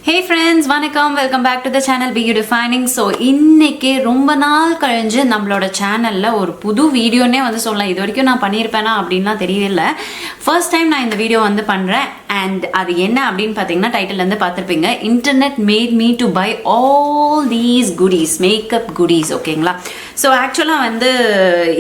Hey friends, vanakkam, welcome back to the channel Be You Defining. So இன்னைக்கு ரொம்ப நாள் கழிஞ்சு நம்மளோட சேனல்ல ஒரு புது வீடியோனே வந்து சொல்லலாம். இது வரைக்கும் நான் பண்ணியிருப்பேனா அப்படின்லாம் தெரியல. ஃபர்ஸ்ட் டைம் நான் இந்த வீடியோ வந்து பண்றேன். அண்ட் அது என்ன அப்படின்னு பார்த்தீங்கன்னா டைட்டில் இருந்து பார்த்துருப்பீங்க. Internet made me to buy all these cuties, makeup cuties. ஓகேங்களா? ஸோ ஆக்சுவலாக வந்து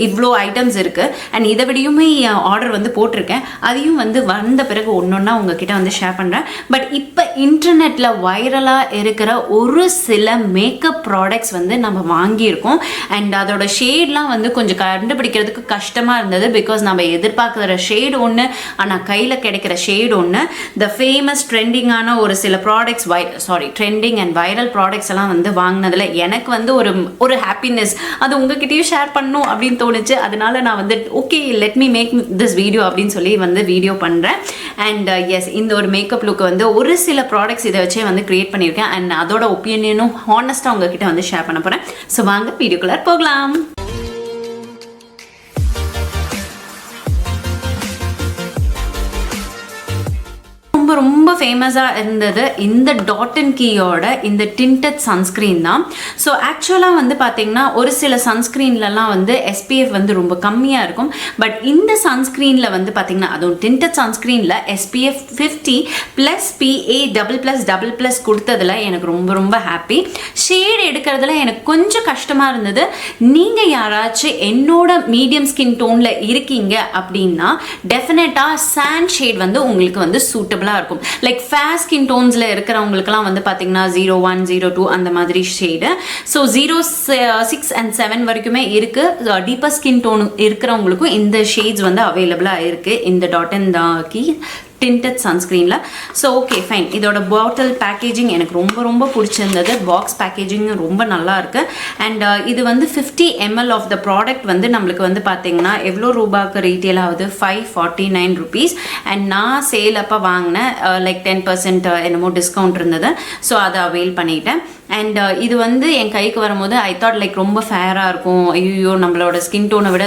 இவ்வளோ ஐட்டம்ஸ் இருக்குது. அண்ட் இதை விடையுமே ஆர்டர் வந்து போட்டிருக்கேன். அதையும் வந்து வந்த பிறகு ஒன்றொன்னா உங்ககிட்ட வந்து ஷேர் பண்ணுறேன். பட் இப்போ இன்டர்நெட்டில் வைரலாக இருக்கிற ஒரு சில மேக்கப் ப்ராடக்ட்ஸ் வந்து நம்ம வாங்கியிருக்கோம். அண்ட் அதோட ஷேட்லாம் வந்து கொஞ்சம் கண்டுபிடிக்கிறதுக்கு கஷ்டமாக இருந்தது. பிகாஸ் நம்ம எதிர்பார்க்குற ஷேடு ஒன்று, ஆனால் கையில் கிடைக்கிற ஷேடு ஒன்று. த ஃபேமஸ் ட்ரெண்டிங்கான ஒரு சில products trending and viral products எல்லாம் வந்து வாங்கினதில் எனக்கு வந்து ஒரு ஹாப்பினஸ், அது உங்ககிட்டயும் ஷேர் பண்ணணும் அப்படின்னு தோணுச்சு. அதனால நான் வந்து okay let me make this video அப்படின்னு சொல்லி வந்து வீடியோ பண்ணுறேன். அண்ட் எஸ், இந்த ஒரு மேக்கப் லுக் வந்து ஒரு சில ப்ராடக்ட்ஸ் இதை வச்சே வந்து கிரியேட் பண்ணியிருக்கேன். அண்ட் அதோட ஒப்பீனியனும் ஹானஸ்ட்டாக உங்ககிட்ட வந்து ஷேர் பண்ண போகிறேன். ஸோ வாங்க வீடியோக்குள்ளே போகலாம். ரொம்ப ஃபேமஸாக இருந்தது இந்த டாட் அண்ட் கீயோட இந்த டிண்டட் சன்ஸ்க்ரீன் தான். ஸோ ஆக்சுவலாக வந்து பார்த்தீங்கன்னா ஒரு சில சன்ஸ்க்ரீன்லலாம் வந்து SPF வந்து ரொம்ப கம்மியாக இருக்கும். பட் இந்த சன்ஸ்க்ரீனில் வந்து பார்த்தீங்கன்னா அதுவும் டிண்டட் சன்ஸ்க்ரீனில் SPF 50 + PA++++ கொடுத்ததில் எனக்கு ரொம்ப ரொம்ப ஹாப்பி. ஷேட் எடுக்கிறதுல எனக்கு கொஞ்சம் கஷ்டமாக இருந்தது. நீங்கள் யாராச்சும் என்னோட மீடியம் ஸ்கின் டோனில் இருக்கீங்க அப்படின்னா டெஃபினட்டாக சாண்ட் ஷேட் வந்து உங்களுக்கு வந்து சூட்டபிளாக இருக்கும். லைக் ஃபேர் ஸ்கின் டோன்ஸ்ல இருக்கிறவங்களுக்குலாம் வந்து பார்த்தீங்கன்னா 01, 02 அந்த மாதிரி ஷேடு. ஸோ 06 and 7 வரைக்குமே இருக்கு. டீப்பர் ஸ்கின் டோன் இருக்கிறவங்களுக்கும் இந்த ஷேட்ஸ் வந்து அவைலபிளாக இருக்கு இந்த டாட் அண்ட் கீ டிண்டட் சன்ஸ்க்ரீனில். So okay fine. இதோட பாட்டில் பேக்கேஜிங் எனக்கு ரொம்ப ரொம்ப பிடிச்சிருந்தது. பாக்ஸ் பேக்கேஜிங் ரொம்ப நல்லா இருக்கு. அண்ட் இது வந்து 50 ml ஆஃப் த ப்ராடக்ட் வந்து நம்மளுக்கு வந்து பார்த்தீங்கன்னா எவ்வளோ ரூபாய்க்கு ரீட்டெயில் ஆகுது? 549 rupees. அண்ட் நான் சேல் அப்போ வாங்கினேன் லைக் 10% என்னமோ டிஸ்கவுண்ட் இருந்தது. ஸோ அதை அவைல் பண்ணிட்டேன். அண்ட் இது வந்து என் கைக்கு வரும்போது ஐ தாட் லைக் ரொம்ப ஃபேராக இருக்கும், ஐயோ நம்மளோட ஸ்கின் டோனை விட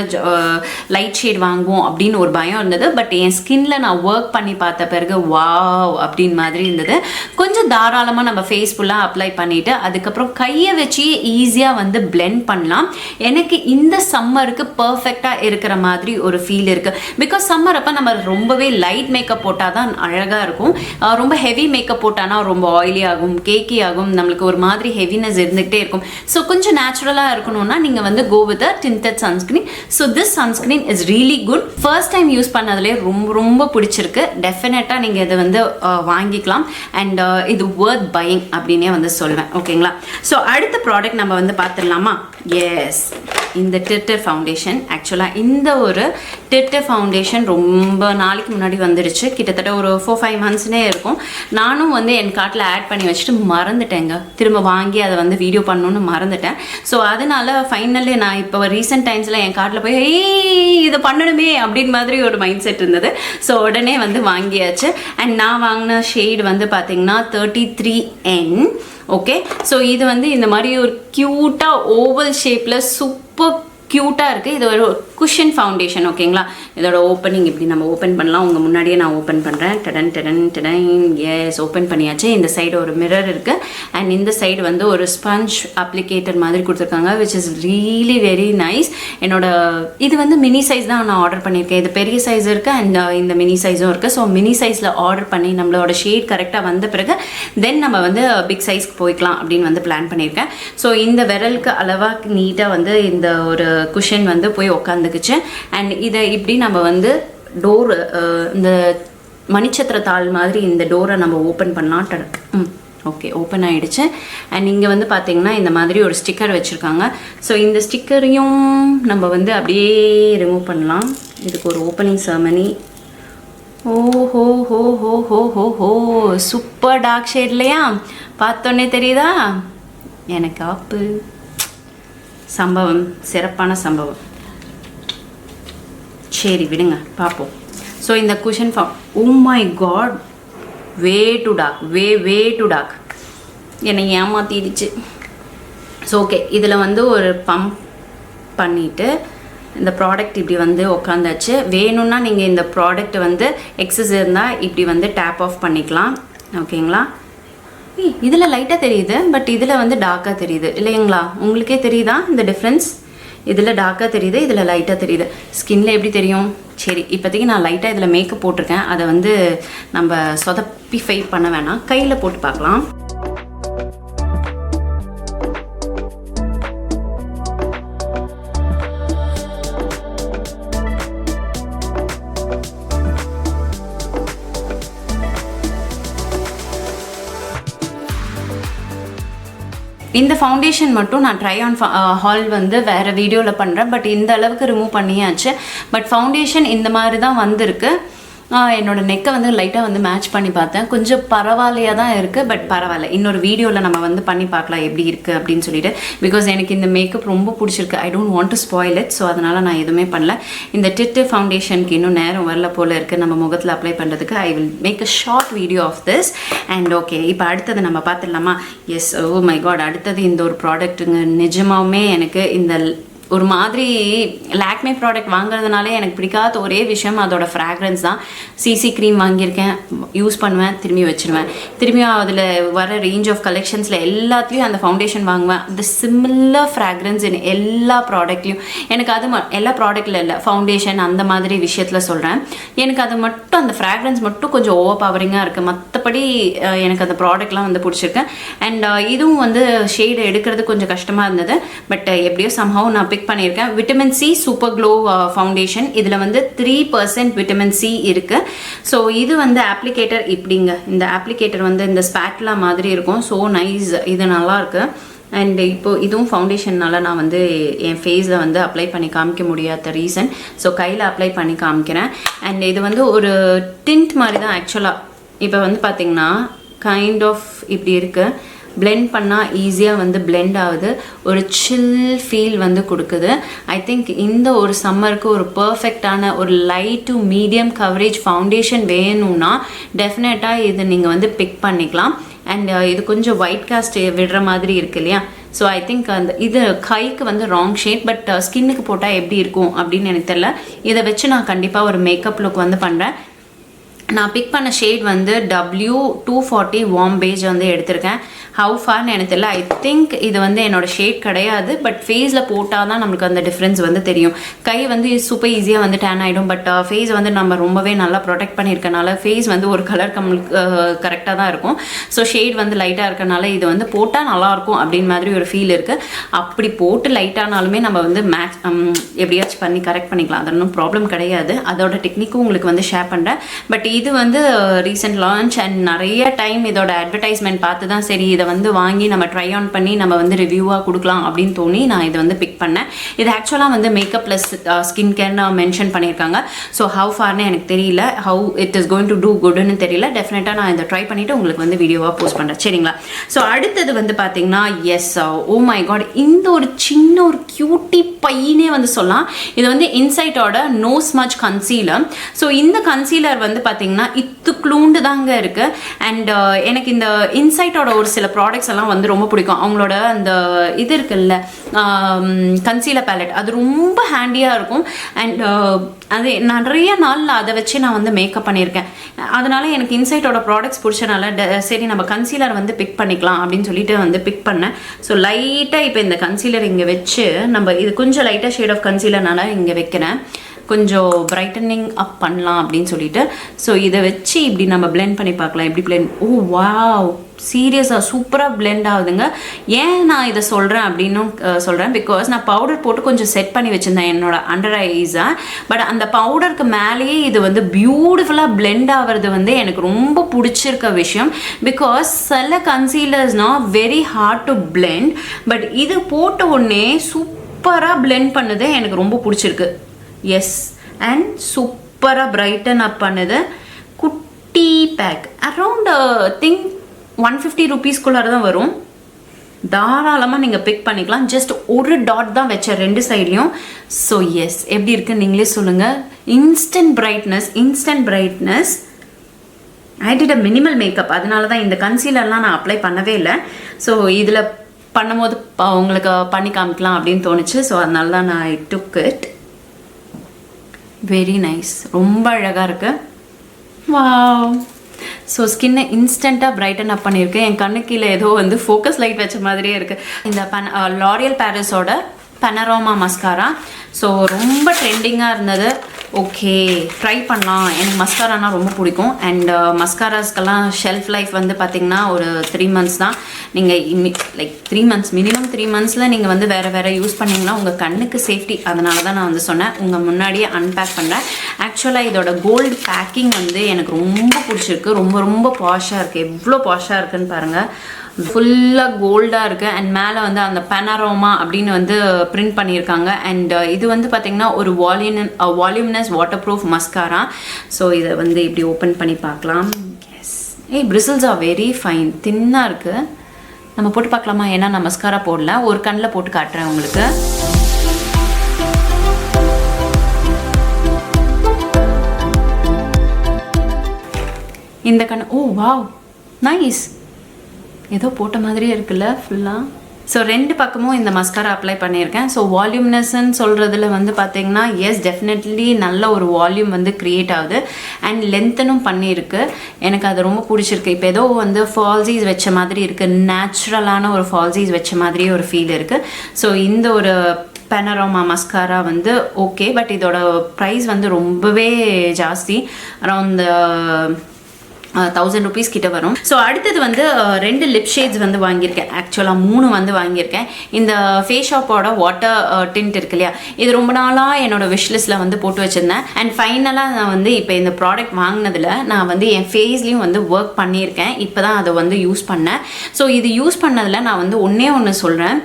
லைட் ஷேட் வாங்குவோம் அப்படின்னு ஒரு பயம் இருந்தது. பட் என் ஸ்கின்ல நான் ஒர்க் பண்ணி பார்த்த பிறகு வாவ் அப்படின்னு மாதிரி இருந்தது. கொஞ்சம் தாராளமாக நம்ம ஃபேஸ் ஃபுல்லாக அப்ளை பண்ணிவிட்டு அதுக்கப்புறம் கையை வச்சு ஈஸியாக வந்து பிளெண்ட் பண்ணலாம். எனக்கு இந்த சம்மருக்கு பர்ஃபெக்டாக இருக்கிற மாதிரி ஒரு ஃபீல் இருக்குது. பிகாஸ் சம்மர் அப்போ நம்ம ரொம்பவே லைட் மேக்கப் போட்டால் தான் அழகாக இருக்கும். ரொம்ப ஹெவி மேக்கப் போட்டானா ரொம்ப ஆயிலி ஆகும், கேக்கி ஆகும், நம்மளுக்கு ஒரு மாதிரி ஹெவினஸ் இருந்துகிட்டே இருக்கும். ஸோ கொஞ்சம் நேச்சுரலாக இருக்கணும்னா நீங்கள் வந்து go with tinted sunscreen. So this sunscreen is really good. First time use பண்ணதுலேயே ரொம்ப ரொம்ப பிடிச்சிருக்கு. டெஃபினட்டாக நீங்கள் இதை வந்து வாங்கிக்கலாம். அண்ட் இது வர்த் பையிங் அப்படின்னே வந்து சொல்வேன். ஓகேங்களா? ஸோ அடுத்த ப்ராடக்ட் நம்ம வந்து பார்த்துடலாமா? எஸ், இந்த டிட்டர் ஃபவுண்டேஷன். ஆக்சுவலாக இந்த ஒரு டிட்டர் ஃபவுண்டேஷன் ரொம்ப நாளைக்கு முன்னாடி வந்துடுச்சு. கிட்டத்தட்ட ஒரு 4-5 monthsனே இருக்கும். நானும் வந்து என் கார்ட்டில் ஆட் பண்ணி வச்சுட்டு மறந்துட்டேங்க. திரும்ப வாங்கி அதை வந்து வீடியோ பண்ணணும்னு மறந்துட்டேன். ஸோ அதனால ஃபைனலி நான் இப்போ ரீசெண்ட் டைம்ஸில் என் கார்ட்டில் போய் இதை பண்ணணுமே அப்படின்னு மாதிரி ஒரு மைண்ட் செட் இருந்தது. ஸோ உடனே வந்து வாங்கியாச்சு. அண்ட் நான் வாங்கின ஷேட் வந்து பார்த்தீங்கன்னா 33N. ஓகே, ஸோ இது வந்து இந்த மாதிரி ஒரு க்யூட்டாக ஓவல் ஷேப்பில் சூப்பர் க்யூட்டாக இருக்குது. இது ஒரு குஷன் ஃபவுண்டேஷன். ஓகேங்களா? இதோட ஓப்பனிங் இப்படி நம்ம ஓப்பன் பண்ணலாம். உங்கள் முன்னாடியே நான் ஓப்பன் பண்ணுறேன். டடன். எஸ், ஓப்பன் பண்ணியாச்சு. இந்த சைடு ஒரு மிரர் இருக்குது. அண்ட் இந்த சைடு வந்து ஒரு ஸ்பஞ்ச் அப்ளிகேட்டர் மாதிரி கொடுத்துருக்காங்க, which is really very nice. இது வந்து மினி சைஸ் தான் நான் ஆர்டர் பண்ணியிருக்கேன். இது பெரிய சைஸ் இருக்குது அண்ட் இந்த மினி சைஸும் இருக்குது. ஸோ மினி சைஸில் ஆர்டர் பண்ணி நம்மளோட ஷேட் கரெக்டாக வந்த பிறகு தென் நம்ம வந்து பிக் சைஸ்க்கு போய்க்கலாம் அப்படின்னு வந்து பிளான் பண்ணியிருக்கேன். ஸோ இந்த விரலுக்கு அளவாக நீட்டாக வந்து இந்த ஒரு குஷன் வந்து போய் உக்காந்துக்குச்சு. அண்ட் இதை இப்படி நம்ம வந்து டோர், இந்த மணிச்சத்திர தாள் மாதிரி இந்த டோரை நம்ம ஓப்பன் பண்ணலாம். ஓகே, ஓப்பன் ஆகிடுச்சு. அண்ட் இங்கே வந்து பார்த்தீங்கன்னா இந்த மாதிரி ஒரு ஸ்டிக்கர் வச்சுருக்காங்க. ஸோ இந்த ஸ்டிக்கரையும் நம்ம வந்து அப்படியே ரிமூவ் பண்ணலாம். இதுக்கு ஒரு ஓப்பனிங் செரமனி. ஓஹோ ஹோ ஹோ ஹோ ஹோ ஹோ, சூப்பர் டார்க் ஷேட் இல்லையா? பார்த்தோன்னே தெரியுதா? எனக்கு ஆப்பு சம்பவம், சிறப்பான சம்பவம். சரி விடுங்க, பார்ப்போம். ஸோ இந்த cushion oh my god, way too dark என்னை ஏமாத்திடுச்சு. ஸோ ஓகே, இதில் வந்து ஒரு பம்ப் பண்ணிவிட்டு இந்த ப்ராடக்ட் இப்படி வந்து உக்காந்தாச்சு. வேணும்னா நீங்கள் இந்த ப்ராடக்ட் வந்து எக்ஸஸ் இருந்தால் இப்படி வந்து டேப் ஆஃப் பண்ணிக்கலாம். ஓகேங்களா? இதில் லைட்டாக தெரியுது, பட் இதில் வந்து டார்க்காக தெரியுது இல்லைங்களா? உங்களுக்கே தெரியுதா இந்த டிஃப்ரென்ஸ்? இதில் டார்க்காக தெரியுது, இதில் லைட்டாக தெரியுது. ஸ்கின்ல எப்படி தெரியும்? சரி, இப்போதைக்கு நான் லைட்டாக இதில் மேக்கப் போட்டிருக்கேன். அதை வந்து நம்ம சொதப்பிஃபை பண்ண வேணாம், கையில் போட்டு பார்க்கலாம். இந்த ஃபவுண்டேஷன் மட்டும் நான் ட்ரை ஆன் ஹால் வந்து வேறு வீடியோவில் பண்ணுறேன். பட் இந்த அளவுக்கு ரிமூவ் பண்ணியாச்சு. பட் ஃபவுண்டேஷன் இந்த மாதிரி தான் வந்திருக்கு. என்னோடய நெக்கை வந்து லைட்டாக வந்து மேட்ச் பண்ணி பார்த்தேன். கொஞ்சம் பரவாயில்லையாக தான் இருக்குது, பட் பரவாயில்ல. இன்னொரு வீடியோவில் நம்ம வந்து பண்ணி பார்க்கலாம் எப்படி இருக்குது அப்படின்னு சொல்லிட்டு. பிகாஸ் எனக்கு இந்த மேக்கப் ரொம்ப பிடிச்சிருக்கு. I don't want to spoil it. So அதனால் நான் எதுவுமே பண்ணல. இந்த டிட்டு ஃபவுண்டேஷனுக்கு இன்னும் நேரம் வரல போல் இருக்குது நம்ம முகத்தில் அப்ளை பண்ணுறதுக்கு. I will make a short video of this. And okay, இப்போ அடுத்தது நம்ம பார்த்துடலாமா? எஸ், ஓ மை காட், அடுத்தது இந்த ஒரு ப்ராடக்ட்டுங்க. நிஜமாவுமே எனக்கு இந்த ஒரு மாதிரி லாக்மே ப்ராடக்ட் வாங்குறதுனாலே எனக்கு பிடிக்காத ஒரே விஷயம் அதோட ஃப்ராக்ரன்ஸ் தான். சிசி க்ரீம் வாங்கியிருக்கேன், யூஸ் பண்ணுவேன், திரும்பி வச்சுருவேன். திரும்பியும் அதில் வர ரேஞ்ச் ஆஃப் கலெக்ஷன்ஸில் எல்லாத்துலேயும் அந்த ஃபவுண்டேஷன் வாங்குவேன். அந்த சிமிலர் ஃப்ராக்ரன்ஸ் இன் எல்லா ப்ராடக்ட்லையும். எனக்கு அது எல்லா ப்ராடக்டில் இல்லை, ஃபவுண்டேஷன் அந்த மாதிரி விஷயத்தில் சொல்கிறேன். எனக்கு அது மட்டும் அந்த ஃப்ராக்ரன்ஸ் மட்டும் கொஞ்சம் ஓவர் பவரிங்காக இருக்குது. மற்றபடி எனக்கு அந்த ப்ராடக்ட்லாம் வந்து பிடிச்சிருக்கு. அண்ட் இதுவும் வந்து ஷேடு எடுக்கிறது கொஞ்சம் கஷ்டமாக இருந்தது. பட் எப்படியோ சம்ஹவ் நான் பண்ணியிருக்கேன். Vitamin C super glow foundation. இதில் வந்து 3% விட்டமின் சி இருக்குது. ஸோ இது வந்து ஆப்ளிகேட்டர் இப்படிங்க. இந்த ஆப்ளிகேட்டர் வந்து இந்த ஸ்பேட்லா மாதிரி இருக்கும். ஸோ நைஸ், இது நல்லாயிருக்கு. அண்ட் இப்போ இதுவும் ஃபவுண்டேஷன்னால நான் வந்து என் ஃபேஸில் வந்து அப்ளை பண்ணி காமிக்க முடியாத ரீசன். ஸோ கையில் அப்ளை பண்ணி காமிக்கிறேன். அண்ட் இது வந்து ஒரு டிண்ட் மாதிரி தான் ஆக்சுவலாக. இப்போ வந்து பார்த்திங்கன்னா கைண்ட் ஆஃப் இப்படி இருக்குது. பிளெண்ட் பண்ணால் ஈஸியாக வந்து பிளெண்ட் ஆகுது. ஒரு சில் ஃபீல் வந்து கொடுக்குது. ஐ திங்க் இந்த ஒரு சம்மருக்கு ஒரு பர்ஃபெக்டான ஒரு light to medium coverage foundation வேணும்னா டெஃபினட்டாக இது நீங்கள் வந்து பிக் பண்ணிக்கலாம். அண்ட் இது கொஞ்சம் ஒயிட் காஸ்ட் விடுற மாதிரி இருக்கு இல்லையா? ஸோ ஐ திங்க் அந்த இது கைக்கு வந்து ராங் ஷேட், பட் ஸ்கின்னுக்கு போட்டால் எப்படி இருக்கும் அப்படின்னு எனக்கு தெரியல. இதை வச்சு நான் கண்டிப்பாக ஒரு மேக்கப் லுக் வந்து பண்ணுறேன். நான் பிக் பண்ண ஷேட் வந்து W240 வார்ம் பேஜ் வந்து எடுத்திருக்கேன். ஹவு ஃபார்னு எனக்கு தெரியல. ஐ திங்க் இது வந்து என்னோடய ஷேட் கிடையாது. பட் ஃபேஸில் போட்டால் தான் நம்மளுக்கு அந்த டிஃப்ரென்ஸ் வந்து தெரியும். கை வந்து சூப்பர் ஈஸியாக வந்து டேன் ஆகிடும். பட் ஃபேஸ் வந்து நம்ம ரொம்பவே நல்லா ப்ரொடெக்ட் பண்ணியிருக்கனால ஃபேஸ் வந்து ஒரு கலர் கரெக்டாக தான் இருக்கும். ஸோ ஷேட் வந்து லைட்டாக இருக்கனால இது வந்து போட்டால் நல்லாயிருக்கும் அப்படின்னு மாதிரி ஒரு ஃபீல் இருக்குது. அப்படி போட்டு லைட்டானாலுமே நம்ம வந்து மேட்ச் எப்படியாச்சும் பண்ணி கரெக்ட் பண்ணிக்கலாம். அது ஒன்றும் ப்ராப்ளம் கிடையாது. அதோட டெக்னிக்கும் உங்களுக்கு வந்து ஷேர் பண்ணுறேன். பட் இது வந்து ரீசெண்ட் லான்ச் அண்ட் நிறைய டைம் இதோட அட்வர்டைஸ்மெண்ட் பார்த்து தான் சரி இதை வந்து வாங்கி நம்ம ட்ரை ஆன் பண்ணி நம்ம வந்து ரிவ்யூவாக கொடுக்கலாம் அப்படின்னு தோணி நான் இதை வந்து பிக் பண்ணேன். இது ஆக்சுவலாக வந்து மேக்கப் ப்ளஸ் ஸ்கின் கேர்னு மென்ஷன் பண்ணியிருக்காங்க. ஸோ ஹவு ஃபார்னு எனக்கு தெரியல, how it is going to do குட்னு தெரியல. டெஃபினட்டாக நான் இதை ட்ரை பண்ணிவிட்டு உங்களுக்கு வந்து வீடியோவாக போஸ்ட் பண்ணுறேன், சரிங்களா? ஸோ அடுத்தது வந்து பார்த்தீங்கன்னா எஸ், ஓ மை காட், இந்த ஒரு சின்ன ஒரு கியூட்டி பையனே வந்து சொல்லலாம். இது வந்து இன்சைட்டோட நோ ஸ்மட்ச் கன்சீலர். ஸோ இந்த கன்சீலர் வந்து பார்த்தீங்கன்னா இத்துக்ளூண்டு தாங்க இருக்கு. அண்ட் எனக்கு இந்த இன்சைட்டோட ஒரு சில ப்ராடக்ட்ஸ் எல்லாம் வந்து ரொம்ப பிடிக்கும். அவங்களோட அந்த இது இருக்குல்ல கன்சீலர் பேலட், அது ரொம்ப ஹேண்டியாக இருக்கும். அண்ட் அது நிறைய நாளில் அதை வச்சு நான் வந்து மேக்கப் பண்ணியிருக்கேன். அதனால எனக்கு இன்சைட்டோட ப்ராடக்ட்ஸ் பிடிச்சனால சரி நம்ம கன்சீலர் வந்து பிக் பண்ணிக்கலாம் அப்படின்னு சொல்லிட்டு வந்து பிக் பண்ணேன். ஸோ லைட்டாக இப்போ இந்த கன்சீலர் இங்கே வச்சு நம்ம இது கொஞ்சம் லைட்டாக ஷேட் ஆஃப் கன்சீலர்னால இங்கே வைக்கிறேன். கொஞ்சம் பிரைட்டனிங் அப் பண்ணலாம் அப்படின்னு சொல்லிட்டு. ஸோ இதை வச்சு இப்படி நம்ம பிளெண்ட் பண்ணி பார்க்கலாம். எப்படி பிளெண்ட், ஓ வாவ், சீரியஸாக சூப்பராக பிளெண்ட் ஆகுதுங்க. ஏன் நான் இதை சொல்கிறேன் அப்படின்னு சொல்கிறேன், பிகாஸ் நான் பவுடர் போட்டு கொஞ்சம் செட் பண்ணி வச்சுருந்தேன் என்னோட அண்டர் ஐஸை. பட் அந்த பவுடருக்கு மேலேயே இது வந்து பியூட்டிஃபுல்லாக பிளெண்ட் ஆகிறது வந்து எனக்கு ரொம்ப பிடிச்சிருக்க விஷயம். பிகாஸ் சில கன்சீலர்ஸ்னால் very hard to blend, but இது போட்ட உடனே சூப்பராக பிளெண்ட் பண்ணுது. எனக்கு ரொம்ப பிடிச்சிருக்கு. எஸ், அண்ட் சூப்பராக பிரைட்டன் அப் பண்ணுது. குட்டி பேக் அரௌண்ட் திங்க் 150 rupeesக்குள்ளார தான் வரும். தாராளமாக நீங்கள் பிக் பண்ணிக்கலாம். ஜஸ்ட் ஒரு டாட் தான் வச்சேன் ரெண்டு சைட்லையும். ஸோ எஸ், எப்படி இருக்குன்னு நீங்களே சொல்லுங்கள். Instant brightness. I did a minimal makeup, அதனால தான் இந்த கன்சீலர்லாம் நான் அப்ளை பண்ணவே இல்லை. ஸோ இதில் பண்ணும்போது உங்களுக்கு பண்ணி காமிக்கலாம் அப்படின்னு தோணுச்சு. ஸோ அதனால தான் நான் ஐ டுக் இட். வெரி நைஸ், ரொம்ப அழகாக இருக்கு. வாவ், ஸோ ஸ்கின்னை இன்ஸ்டண்ட்டாக பிரைட்டன் அப் பண்ணியிருக்கேன். என் கண்ணு கீழே ஏதோ வந்து ஃபோக்கஸ் லைட் வச்ச மாதிரியே இருக்குது. இந்த L'Oreal Parisோட பனரோமா மஸ்காரா. ஸோ ரொம்ப ட்ரெண்டிங்காக இருந்தது. ஓகே, ட்ரை பண்ணலாம். எனக்கு மஸ்காரானா ரொம்ப பிடிக்கும். அண்ட் மஸ்காராஸ்க்கெல்லாம் ஷெல்ஃப் லைஃப் வந்து பார்த்திங்கன்னா ஒரு 3 months தான். நீங்கள் லைக் 3 months, மினிமம் 3 monthsல நீங்கள் வந்து வேறு யூஸ் பண்ணிங்கன்னா உங்கள் கண்ணுக்கு சேஃப்டி. அதனால தான் நான் வந்து சொன்னேன். உங்கள் முன்னாடியே அன்பேக் பண்ணுறேன். ஆக்சுவலாக இதோட கோல்டு பேக்கிங் வந்து எனக்கு ரொம்ப பிடிச்சிருக்கு. ரொம்ப பாஷாக இருக்குது. எவ்வளோ பாஷாக இருக்குதுன்னு பாருங்கள். ஃபுல்லாக கோல்டாக இருக்குது. அண்ட் மேலே வந்து அந்த பனரோமா அப்படின்னு வந்து பிரிண்ட் பண்ணியிருக்காங்க. அண்ட் இது வந்து பார்த்திங்கன்னா ஒரு voluminous waterproof mascara. So இதை வந்து இப்படி ஓப்பன் பண்ணி பார்க்கலாம். Yes, bristles are very fine, தின்னாக இருக்குது. நம்ம போட்டு பார்க்கலாமா? ஏன்னா நான் மஸ்காரா போடல, ஒரு கண்ணில் போட்டு காட்டுறேன் உங்களுக்கு. இந்த கண், ஓ வாவ், நைஸ். ஏதோ போட்ட மாதிரியே இருக்குல்ல ஃபுல்லாக. ஸோ 2 பக்கமும் இந்த மஸ்காரா அப்ளை பண்ணியிருக்கேன். ஸோ வால்யூம்னஸ்ன்னு சொல்கிறதுல வந்து பார்த்திங்கன்னா எஸ், டெஃபினெட்லி நல்ல ஒரு வால்யூம் வந்து க்ரியேட் ஆகுது. அண்ட் லென்த்தனும் பண்ணியிருக்கு. எனக்கு அது ரொம்ப பிடிச்சிருக்கு. இப்போ ஏதோ வந்து ஃபால்ஸீஸ் வச்ச மாதிரி இருக்குது. நேச்சுரலான ஒரு ஃபால்ஸீஸ் வச்ச மாதிரியே ஒரு ஃபீல் இருக்குது. ஸோ இந்த ஒரு பனரோமா மஸ்காரா வந்து ஓகே, பட் இதோட ப்ரைஸ் வந்து ரொம்பவே ஜாஸ்தி. அரௌண்ட் 1000 rupees கிட்ட வரும். ஸோ அடுத்தது வந்து 2 லிப் ஷேட்ஸ் வந்து வாங்கியிருக்கேன். ஆக்சுவலாக 3 வந்து வாங்கியிருக்கேன். இந்த ஃபேஸ் ஷாப்போட வாட்டர் டிண்ட் இருக்கு இல்லையா, இது ரொம்ப நாளாக என்னோட விஷ்லிஸ்ட்டில் வந்து போட்டு வச்சுருந்தேன். அண்ட் ஃபைனலாக நான் வந்து இப்போ இந்த ப்ராடக்ட் வாங்கினதில் நான் வந்து என் ஃபேஸ்லேயும் வந்து ஒர்க் பண்ணியிருக்கேன். இப்போ தான் அதை வந்து யூஸ் பண்ணேன். ஸோ இது யூஸ் பண்ணதில் நான் வந்து ஒன்று சொல்கிறேன்.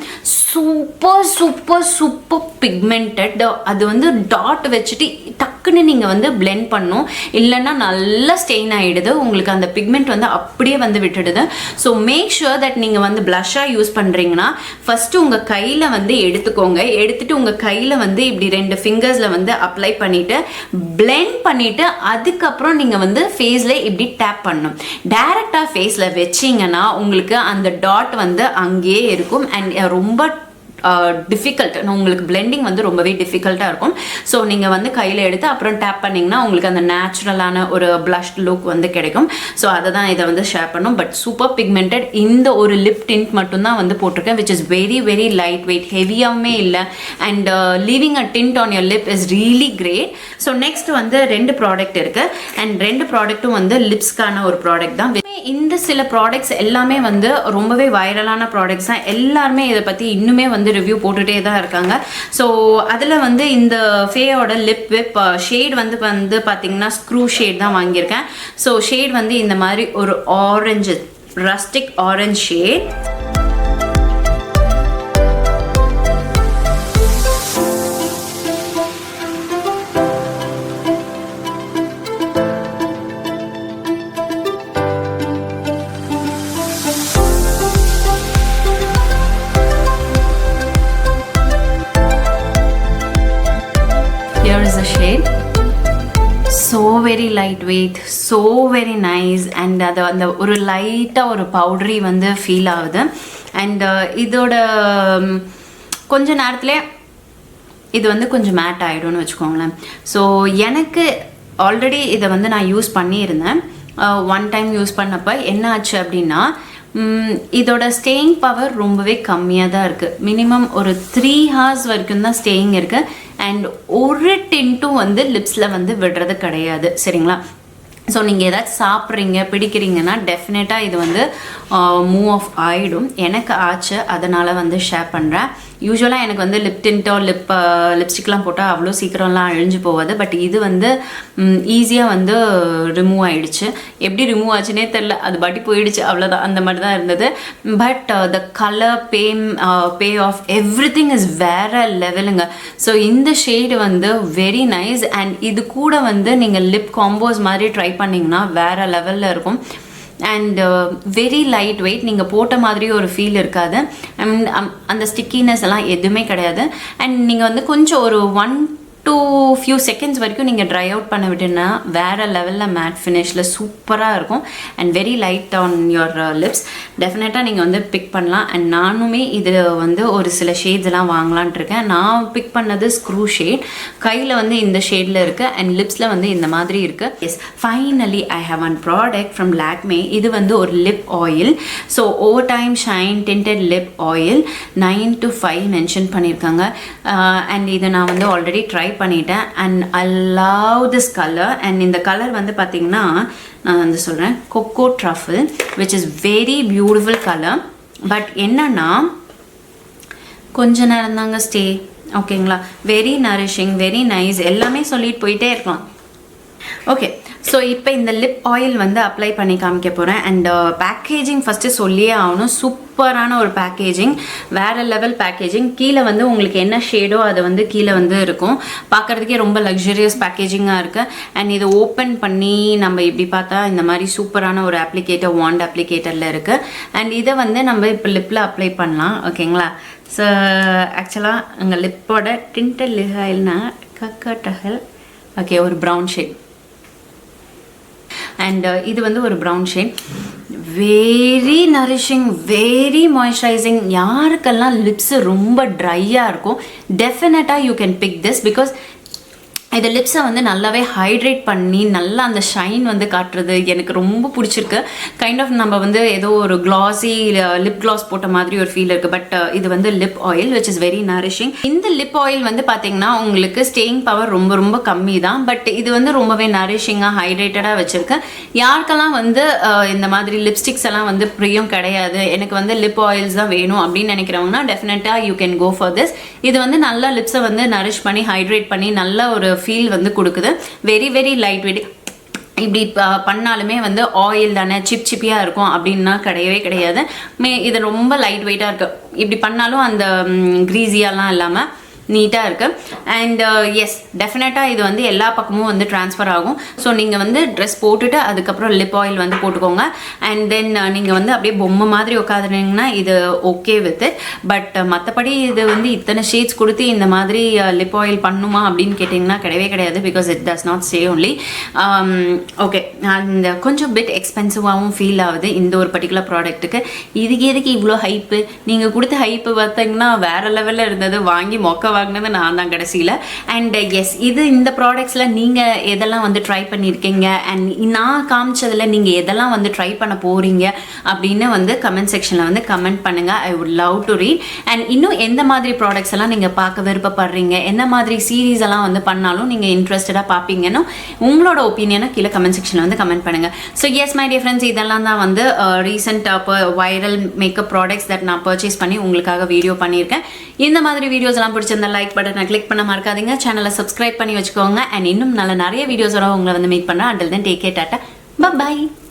Super pigmented. அது வந்து டாட் வச்சுட்டு டக்குன்னு நீங்கள் வந்து பிளெண்ட் பண்ணும், இல்லைன்னா நல்லா ஸ்டெயின் ஆகிடுது. உங்களுக்கு அந்த பிக்மெண்ட் வந்து அப்படியே வந்து விட்டுடுது. ஸோ மேக் ஷுர் தட் நீங்கள் வந்து ப்ளஷ்ஷாக யூஸ் பண்ணுறீங்கன்னா ஃபஸ்ட்டு உங்கள் கையில் வந்து எடுத்துக்கோங்க. எடுத்துகிட்டு உங்கள் கையில் வந்து இப்படி 2 ஃபிங்கர்ஸில் வந்து அப்ளை பண்ணிவிட்டு பிளெண்ட் பண்ணிவிட்டு அதுக்கப்புறம் நீங்கள் வந்து ஃபேஸில் இப்படி டேப் பண்ணணும். டைரெக்டாக ஃபேஸில் வச்சிங்கன்னா உங்களுக்கு அந்த டாட் வந்து அங்கேயே இருக்கும். அண்ட் ரொம்ப டிஃபிகல்ட், உங்களுக்கு பிளெண்டிங் வந்து ரொம்பவே டிஃபிகல்ட்டாக இருக்கும். ஸோ நீங்கள் வந்து கையில் எடுத்து அப்புறம் டேப் பண்ணிங்கன்னா உங்களுக்கு அந்த நேச்சுரலான ஒரு ப்ளஷ் லுக் வந்து கிடைக்கும். ஸோ அதை தான் இதை வந்து ஷேர் பண்ணும். But super pigmented. இந்த ஒரு லிப் டிண்ட் மட்டும்தான் வந்து போட்டிருக்கேன், which is very light weight, ஹெவியாகவே இல்லை. And leaving a tint on your lip is really great. So next வந்து 2 ப்ராடக்ட் இருக்குது. அண்ட் 2 ப்ராடக்ட்டும் வந்து லிப்ஸ்க்கான ஒரு ப்ராடக்ட் தான். இந்த சில ப்ராடக்ட்ஸ் எல்லாமே வந்து ரொம்பவே வைரலான ப்ராடக்ட்ஸ் தான். எல்லாருமே இதை பற்றி இன்னுமே வந்து ரிவ்யூ போட்டுகிட்டே தான் இருக்காங்க. ஸோ அதில் வந்து இந்த ஃபேயோட லிப் விப் ஷேட் வந்து பார்த்திங்கன்னா ஸ்க்ரூ ஷேட் தான் வாங்கியிருக்கேன். ஸோ ஷேட் வந்து இந்த மாதிரி ஒரு orange, rustic orange shade. Here is the shade. So very lightweight, so very nice. And அந்த ஒரு லைட்டாக ஒரு பவுடரி வந்து ஃபீல் ஆகுது. அண்ட் இதோட கொஞ்ச நேரத்துலேயே இது வந்து கொஞ்சம் மேட் ஆகிடும்னு வச்சுக்கோங்களேன். ஸோ எனக்கு ஆல்ரெடி இதை வந்து நான் யூஸ் பண்ணியிருந்தேன். 1 டைம் யூஸ் பண்ணப்போ என்ன ஆச்சு அப்படின்னா, இதோட ஸ்டேயிங் பவர் ரொம்பவே கம்மியாக தான் இருக்குது. மினிமம் ஒரு 3 hours வரைக்கும் தான் ஸ்டேயிங் இருக்குது. அண்ட் ஒரு டின்ட்டும் வந்து லிப்ஸில் வந்து விடுறது கிடையாது, சரிங்களா? ஸோ நீங்கள் ஏதாச்சும் சாப்பிட்றீங்க பிடிக்கிறீங்கன்னா டெஃபினட்டாக இது வந்து மூவ் ஆஃப் ஆகிடும். எனக்கு ஆச்சு, அதனால் வந்து ஷேர் பண்ணுறேன். யூஸ்வலாக எனக்கு வந்து லிப் டின்ட்டோ லிப்ஸ்டிக்லாம் போட்டால் அவ்வளோ சீக்கிரம்லாம் அழிஞ்சு போகாது. பட் இது வந்து ஈஸியாக வந்து ரிமூவ் ஆகிடுச்சு. எப்படி ரிமூவ் ஆச்சுன்னே தெரில, அது பாட்டி போயிடுச்சு, அவ்வளோதான். அந்த மாதிரி தான் இருந்தது. But the colour pay off everything is வேறு லெவலுங்க. ஸோ இந்த ஷேடு வந்து வெரி நைஸ். அண்ட் இது கூட வந்து நீங்கள் லிப் காம்போஸ் மாதிரி ட்ரை பண்ணிங்கன்னா வேறு லெவலில் இருக்கும். அண்ட் வெரி லைட் வெயிட், நீங்கள் போட்ட மாதிரி ஒரு ஃபீல் இருக்காது. அண்ட் அந்த ஸ்டிக்கினஸ் எல்லாம் எதுவுமே கிடையாது. அண்ட் நீங்கள் வந்து கொஞ்சம் ஒரு to few seconds வரைக்கும் நீங்கள் ட்ரை அவுட் பண்ண விட்டுனா வேறு லெவலில் மேட் ஃபினிஷில் சூப்பராக இருக்கும் and very light on your lips. டெஃபினட்டாக நீங்கள் வந்து பிக் பண்ணலாம். அண்ட் நானுமே இது வந்து ஒரு சில ஷேட்ஸ் எல்லாம் வாங்கலான்ட்டு இருக்கேன். நான் பிக் பண்ணது ஸ்க்ரூ ஷேட், கையில் வந்து இந்த ஷேடில் இருக்குது அண்ட் லிப்ஸில் வந்து இந்த மாதிரி இருக்குது. Yes, finally I have one product from Lakme. இது வந்து ஒரு lip oil. So over time shine tinted lip oil 9 to 5 mention பண்ணியிருக்காங்க. அண்ட் இதை நான் வந்து ஆல்ரெடி ட்ரை பண்ணிட்டேன் and I love this colour. And இந்த கலர் வந்து பார்த்திங்கன்னா நான் வந்து சொல்கிறேன் cocoa truffle which is very beautiful colour. But என்னன்னா கொஞ்ச நேரம் தாங்க ஸ்டே, ஓகேங்களா? வெரி நரிஷிங், வெரி நைஸ், எல்லாமே சொல்லிட்டு போயிட்டே இருக்கலாம். ஓகே, ஸோ இப்போ இந்த லிப் ஆயில் வந்து அப்ளை பண்ணி காமிக்க போகிறேன். அண்ட் பேக்கேஜிங் ஃபஸ்ட்டு சொல்லியே ஆகணும். சூப்பரான ஒரு பேக்கேஜிங், வேறு லெவல் பேக்கேஜிங். கீழே வந்து உங்களுக்கு என்ன ஷேடோ அது வந்து கீழே வந்து இருக்கும். பார்க்குறதுக்கே ரொம்ப லக்ஸரியஸ் பேக்கேஜிங்காக இருக்குது. அண்ட் இதை ஓப்பன் பண்ணி நம்ம இப்படி பார்த்தா இந்த மாதிரி சூப்பரான ஒரு அப்ளிகேட்டர், வாண்ட் அப்ளிகேட்டரில் இருக்குது. அண்ட் இதை வந்து நம்ம இப்போ லிப்பில் அப்ளை பண்ணலாம், ஓகேங்களா? ஸோ ஆக்சுவலாக எங்கள் லிப்போட டிண்டட் லிப் ஆயில்னா கக்கட்டகல், ஓகே, ஒரு ப்ரௌன் ஷேட். அண்ட் இது வந்து ஒரு brown shade, very nourishing, very moisturising. யாருக்கெல்லாம் லிப்ஸு ரொம்ப ட்ரையாக இருக்கும் டெஃபினட்டாக you can big this. Because இது லிப்ஸை வந்து நல்லாவே ஹைட்ரேட் பண்ணி நல்லா அந்த ஷைன் வந்து காட்டுறது எனக்கு ரொம்ப பிடிச்சிருக்கு. கைண்ட் ஆஃப் நம்ம வந்து ஏதோ ஒரு கிளாஸி லிப் கிளாஸ் போட்ட மாதிரி ஒரு ஃபீல் இருக்குது. பட் இது வந்து lip oil which is very nourishing. இந்த லிப் ஆயில் வந்து பார்த்தீங்கன்னா உங்களுக்கு ஸ்டேயிங் பவர் ரொம்ப ரொம்ப கம்மி தான். பட் இது வந்து ரொம்பவே நரிஷிங்காக ஹைட்ரேட்டடாக வச்சுருக்கு. யாருக்கெல்லாம் வந்து இந்த மாதிரி லிப்ஸ்டிக்ஸ் எல்லாம் வந்து பிரியம் கிடையாது, எனக்கு வந்து லிப் ஆயில்ஸ் தான் வேணும் அப்படின்னு நினைக்கிறவங்கன்னா டெஃபினட்டாக you can go for this. இது வந்து நல்லா லிப்ஸை வந்து நரிஷ் பண்ணி ஹைட்ரேட் பண்ணி நல்ல ஒரு ஃபீல் வந்து கொடுக்குது. Very very light wait. இப்படி பண்ணாலுமே வந்து ஆயில் தானே சிப் சிப்பியாக இருக்கும் அப்படின்னா கிடையவே கிடையாது. இது ரொம்ப லைட் வெயிட்டாக இருக்குது. இப்படி பண்ணாலும் அந்த க்ரீஸியாலாம் இல்லாமல் நீட்டாக இருக்குது. அண்ட் எஸ், டெஃபினட்டாக இது வந்து எல்லா பக்கமும் வந்து ட்ரான்ஸ்ஃபர் ஆகும். ஸோ நீங்கள் வந்து ட்ரெஸ் போட்டுட்டு அதுக்கப்புறம் லிப் ஆயில் வந்து போட்டுக்கோங்க. அண்ட் தென் நீங்கள் வந்து அப்படியே பொம்மை மாதிரி உட்காந்துனீங்கன்னா இது ஓகே வித் இட். பட் மற்றபடி இது வந்து இத்தனை ஷேட்ஸ் கொடுத்து இந்த மாதிரி லிப் ஆயில் பண்ணுமா அப்படின்னு கேட்டிங்கன்னா கிடையவே கிடையாது. Because it does not say only. Okay, அந்த கொஞ்சம் பிட் எக்ஸ்பென்சிவாகவும் ஃபீல் ஆகுது இந்த ஒரு பர்டிகுலர் ப்ராடக்ட்டுக்கு. இதுக்கு எதுக்கு இவ்வளோ ஹைப்பு? நீங்கள் கொடுத்த ஹைப்பு பார்த்தீங்கன்னா வேறு லெவலில் இருந்தது. வாங்கி மொக்க வாங்கினது நான் தான் கடைசியில். அண்ட் எஸ், இது இந்த ப்ராடக்ட்ஸில் நீங்கள் எதெல்லாம் வந்து ட்ரை பண்ணியிருக்கீங்க அண்ட் நான் காமிச்சதில் நீங்கள் எதெல்லாம் வந்து ட்ரை பண்ண போகிறீங்க அப்படின்னு வந்து கமெண்ட் செக்ஷனில் வந்து கமெண்ட் பண்ணுங்கள். I would love to read. And இன்னும் எந்த மாதிரி ப்ராடக்ட்ஸ் எல்லாம் நீங்கள் பார்க்க விருப்பப்படுறீங்க, எந்த மாதிரி சீரீஸ் எல்லாம் வந்து பண்ணாலும் நீங்கள் இன்ட்ரெஸ்டடாக பார்ப்பீங்கன்னு உங்களோட ஒப்பீனியனை கீழே கமெண்ட் செக்ஷனில் வந்து கமெண்ட் பண்ணுங்கள். So S my dear friends, இதெல்லாம் தான் வந்து ரீசெண்டாக வைரல் மேக்கப் ப்ராடக்ட்ஸ் தட் நான் பர்ச்சேஸ் பண்ணி உங்களுக்காக வீடியோ பண்ணியிருக்கேன். இந்த மாதிரி வீடியோஸ் எல்லாம் பிடிச்சிருந்தா லைக் பட்டனை கிளிக் பண்ண மறக்காதீங்க. சேனலை சப்ஸ்கிரைப் பண்ணி வச்சுக்கோங்க. அண்ட் இன்னும் நல்ல நிறைய வீடியோஸோட உங்களை வந்து மீட் பண்ணுறேன். until then take care, tata, bye bye.